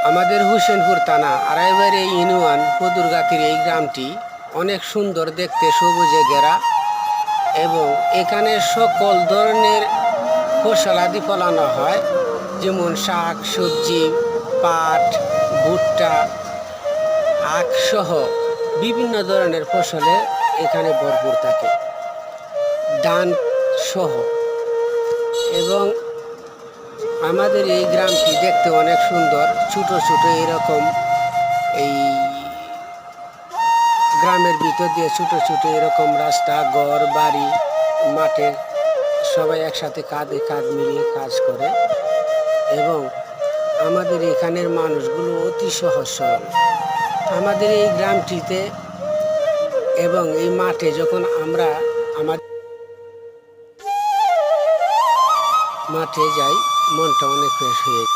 আমাদের হোসেনপুর থানা আড়াইবাড়ি ইউনিয়ন পদুরগাতির এই গ্রামটি অনেক সুন্দর দেখতে, সবুজে ঘেরা এবং এখানে সকল ধরনের ফসলাদি ফলানো হয়, যেমন শাক সবজি, পাট, ভুট্টা, আখ সহ বিভিন্ন ধরনের ফসলে এখানে ভরপুর থাকে, ধান সহ। এবং আমাদের এই গ্রামটি দেখতে অনেক সুন্দর, ছোট ছোট এরকম এই গ্রামের ভিতর দিয়ে ছোট ছোট এরকম রাস্তা, ঘর বাড়ি, মাঠে সবাই একসাথে কাঁধে কাঁধ মিলিয়ে কাজ করে। এবং আমাদের এখানের মানুষগুলো অতি সহজ সরল। আমাদের এই গ্রামটিতে এবং এই মাঠে যখন আমরা আমাদের মাঠে যাই, মনটা অনেক ফ্রেশ হয়ে যায়।